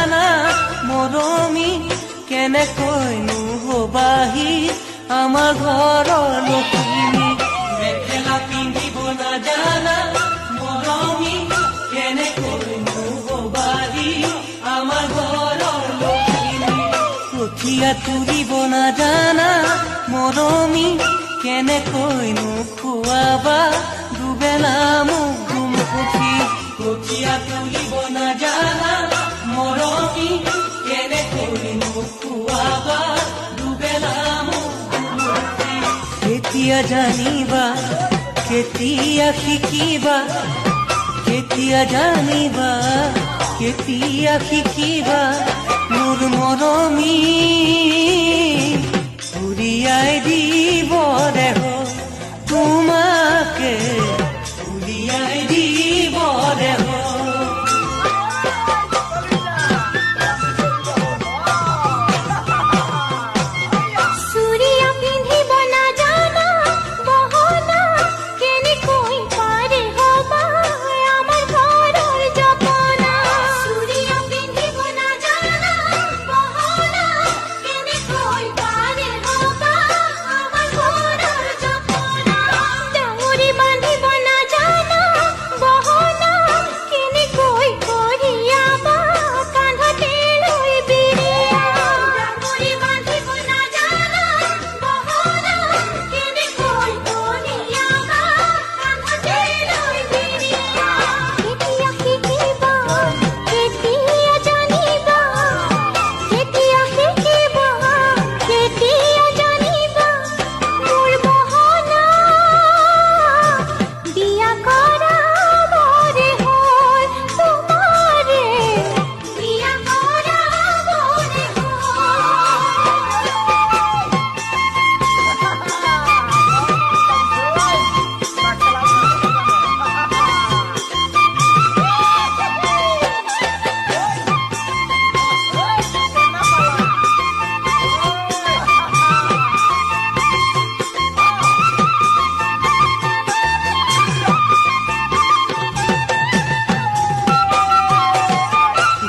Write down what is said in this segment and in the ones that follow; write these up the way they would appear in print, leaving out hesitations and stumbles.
জানা মৰমী কেনেকৈনো হবাহি আমাৰ ঘৰৰ লখিমী মেখেলা পিন্ধিব নাজানা মৰমী কেনেকৈনো হবাহি আমাৰ ঘৰৰ লখিমী কঠীয়া তুলিব নাজানা মৰমী কেনেকৈনো খুৱাবা দুবেলা মোক দুমুঠি কঠীয়া তুলিব নাজানা মৰমী কেনেকৈনো খুৱাবা দুবেলা মোক দুমুঠি কেতিয়া জানিবা কেতিয়া শিকিবা কেতিয়া জানিবা কেতিয়া শিকিবা মোৰ মৰমী উলিয়াই দিব দেহ তোমাকে উলিয়াই দিব দেহ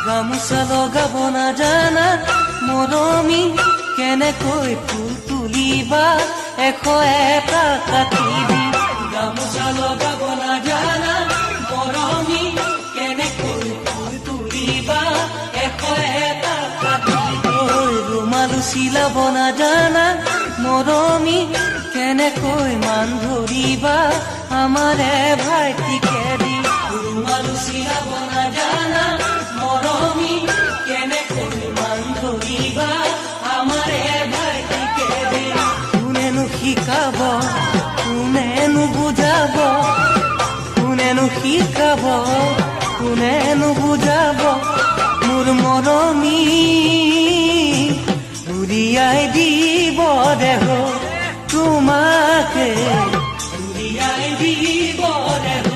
গামোচা লগাব নাজানা মৰমী কেনেকৈ ফুল তুলিবা এশ এটা কাটিবি গামোচা লগাব নাজানা মৰমী কেনেকৈ ফুল তুলিবা এশ এটা কাটিবি ৰুমালো চিলাব নাজানা মৰমী কেনেকৈ মান ধৰিবা আমাৰে ভাইটিকে দি ৰুমালো চিলাব নাজানা মৰমী কেনেকৈ মান ধৰিবা আমাৰে ভাইটিকে দি কোনেনো শিকাব কোনেনো বুজাব কোনেনো শিকাব কোনেনো বুজাব মোৰ মৰমী উলিয়াই দিব দেহ তোমাকে উলিয়াই দিব দেহ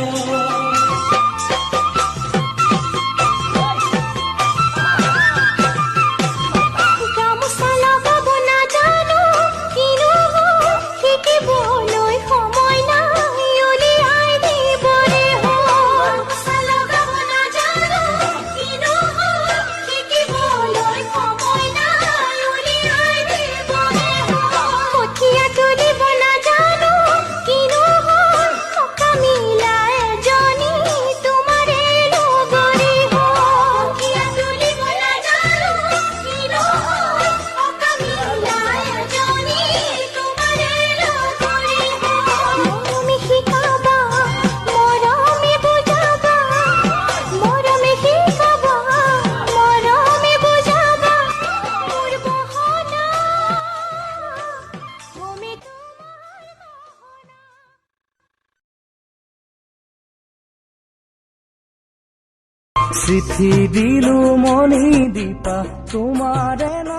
চিঠি দিলো মনি দীপা তোমাৰে